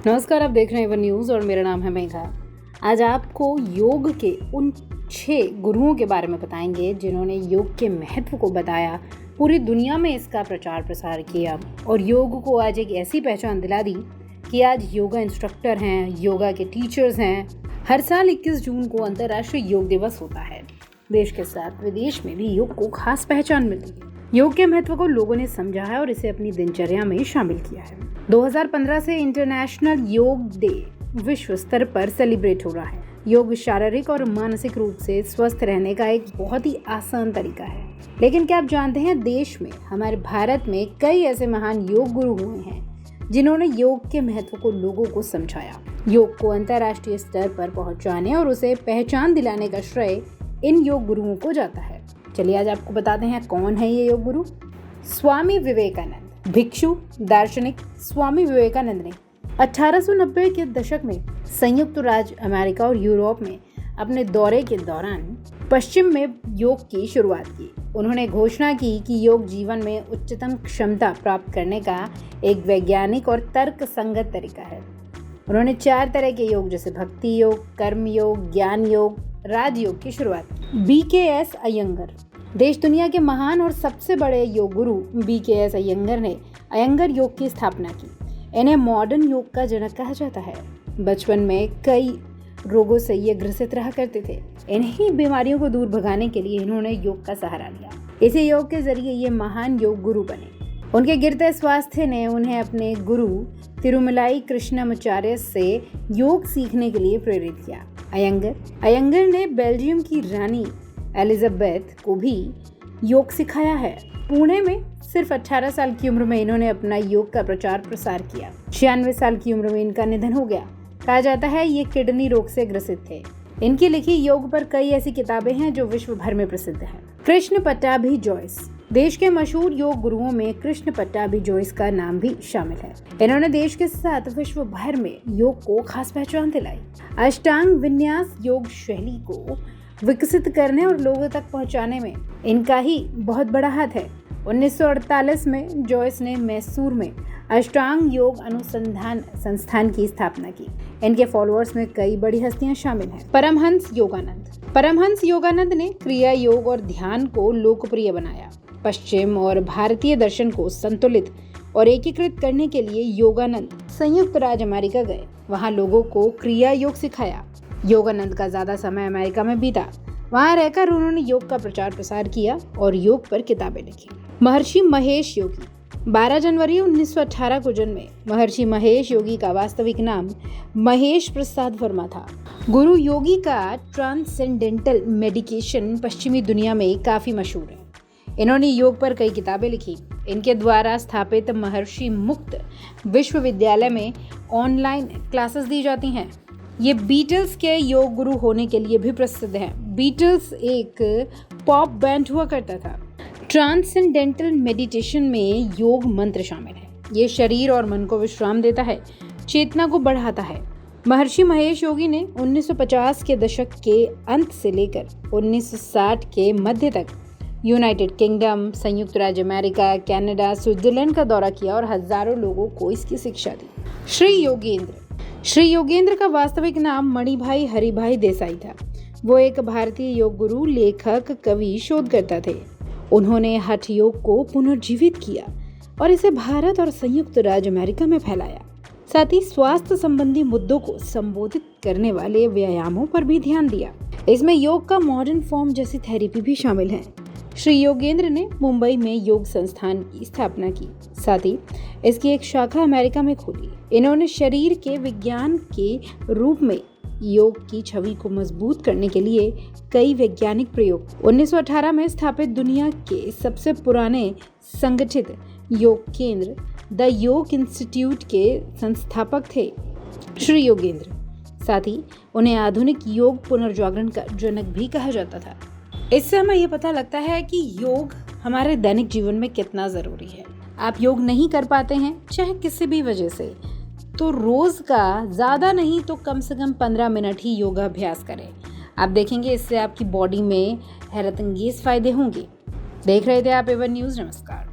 नमस्कार, आप देख रहे हैं वन न्यूज़ और मेरा नाम है मेघा। आज आपको योग के उन 6 गुरुओं के बारे में बताएंगे जिन्होंने योग के महत्व को बताया, पूरी दुनिया में इसका प्रचार प्रसार किया और योग को आज एक ऐसी पहचान दिला दी कि आज योगा इंस्ट्रक्टर हैं, योगा के टीचर्स हैं। हर साल 21 जून को अंतर्राष्ट्रीय योग दिवस होता है। देश के साथ विदेश में भी योग को खास पहचान मिली है। योग के महत्व को लोगों ने समझा है और इसे अपनी दिनचर्या में शामिल किया है। 2015 से इंटरनेशनल योग डे विश्व स्तर पर सेलिब्रेट हो रहा है। योग शारीरिक और मानसिक रूप से स्वस्थ रहने का एक बहुत ही आसान तरीका है। लेकिन क्या आप जानते हैं, देश में, हमारे भारत में कई ऐसे महान योग गुरु हुए हैं जिन्होंने योग के महत्व को लोगों को समझाया। योग को अंतर्राष्ट्रीय स्तर पर पहुंचाने और उसे पहचान दिलाने का श्रेय इन योग गुरुओं को जाता है। चलिए आज आपको बताते हैं कौन है ये योग गुरु। स्वामी विवेकानंद। भिक्षु दार्शनिक स्वामी विवेकानंद ने 1890 के दशक में संयुक्त राज्य अमेरिका और यूरोप में अपने दौरे के दौरान पश्चिम में योग की शुरुआत की। उन्होंने घोषणा की कि योग जीवन में उच्चतम क्षमता प्राप्त करने का एक वैज्ञानिक और तर्क संगत तरीका है। उन्होंने 4 तरह के योग जैसे भक्ति योग, कर्म योग, ज्ञान योग, राजयोग की शुरुआत की। BKS अयंगर। देश दुनिया के महान और सबसे बड़े योग गुरु BKS अयंगर ने अयंगर योग की स्थापना की। इन्हें मॉडर्न योग का जनक कहा जाता है। बचपन में कई रोगों से ये ग्रसित रहा करते थे। इन्हीं बीमारियों को दूर भगाने के लिए इन्होंने योग का सहारा लिया। इसी योग के जरिए ये महान योग गुरु बने। उनके गिरते स्वास्थ्य ने उन्हें अपने गुरु तिरुमलाई कृष्णमाचार्य से योग सीखने के लिए प्रेरित किया। अयंगर ने बेल्जियम की रानी एलिजाबेथ को भी योग सिखाया है। पुणे में सिर्फ 18 साल की उम्र में इन्होंने अपना योग का प्रचार प्रसार किया। 96 साल की उम्र में इनका निधन हो गया। कहा जाता है ये किडनी रोग से ग्रसित थे। इनकी लिखी योग पर कई ऐसी किताबें हैं जो विश्व भर में प्रसिद्ध हैं। कृष्ण पट्टाभी जॉयस। देश के मशहूर योग गुरुओं में कृष्ण पट्टाभी जॉयस का नाम भी शामिल है। इन्होंने देश के साथ विश्व भर में योग को खास पहचान दिलाई। अष्टांग विन्यास योग शैली को विकसित करने और लोगों तक पहुंचाने में इनका ही बहुत बड़ा हाथ है। 1948 में जॉयस ने मैसूर में अष्टांग योग अनुसंधान संस्थान की स्थापना की। इनके फॉलोअर्स में कई बड़ी हस्तियां शामिल हैं। परमहंस योगानंद ने क्रिया योग और ध्यान को लोकप्रिय बनाया। पश्चिम और भारतीय दर्शन को संतुलित और एकीकृत करने के लिए योगानंद संयुक्त राज्य अमेरिका गए। वहां लोगों को क्रिया योग सिखाया। योगानंद का ज्यादा समय अमेरिका में बीता। वहां रहकर उन्होंने योग का प्रचार प्रसार किया और योग पर किताबें लिखी। महर्षि महेश योगी। 12 जनवरी 1918 को जन्मे महर्षि महेश योगी का वास्तविक नाम महेश प्रसाद वर्मा था। गुरु योगी का ट्रांसेंडेंटल मेडिटेशन पश्चिमी दुनिया में काफी मशहूर है। इन्होंने योग पर कई किताबें लिखी। इनके द्वारा स्थापित महर्षि मुक्त विश्वविद्यालय में ऑनलाइन क्लासेस दी जाती हैं। ये बीटल्स के योग गुरु होने के लिए भी प्रसिद्ध हैं। बीटल्स एक पॉप बैंड हुआ करता था। ट्रांसेंडेंटल मेडिटेशन में योग मंत्र शामिल है। ये शरीर और मन को विश्राम देता है, चेतना को बढ़ाता है। महर्षि महेश योगी ने 1950 के दशक के अंत से लेकर 1960 के मध्य तक यूनाइटेड किंगडम, संयुक्त राज्य अमेरिका, कनाडा, स्विट्जरलैंड का दौरा किया और हजारों लोगों को इसकी शिक्षा दी। श्री योगेंद्र का वास्तविक नाम मणिभाई हरिभाई देसाई था। वो एक भारतीय योग गुरु, लेखक, कवि, शोधकर्ता थे। उन्होंने हठ योग को पुनर्जीवित किया और इसे भारत और संयुक्त राज्य अमेरिका में फैलाया। साथ ही स्वास्थ्य संबंधी मुद्दों को संबोधित करने वाले व्यायामों पर भी ध्यान दिया। इसमें योग का मॉडर्न फॉर्म जैसी थेरेपी भी शामिल है। श्री योगेंद्र ने मुंबई में योग संस्थान की स्थापना की। साथ ही इसकी एक शाखा अमेरिका में खोली। इन्होंने शरीर के विज्ञान के रूप में योग की छवि को मजबूत करने के लिए कई वैज्ञानिक प्रयोग। 1918 में स्थापित दुनिया के सबसे पुराने संगठित योग केंद्र द योग इंस्टीट्यूट के संस्थापक थे श्री योगेंद्र। साथ ही उन्हें आधुनिक योग पुनर्जागरण का जनक भी कहा जाता था। इससे हमें ये पता लगता है कि योग हमारे दैनिक जीवन में कितना जरूरी है। आप योग नहीं कर पाते हैं, चाहे किसी भी वजह से, तो रोज का ज्यादा नहीं तो कम से कम 15 मिनट ही योगाभ्यास करें। आप देखेंगे इससे आपकी बॉडी में हैरतअंगेज फायदे होंगे। देख रहे थे आप एवन न्यूज़। नमस्कार।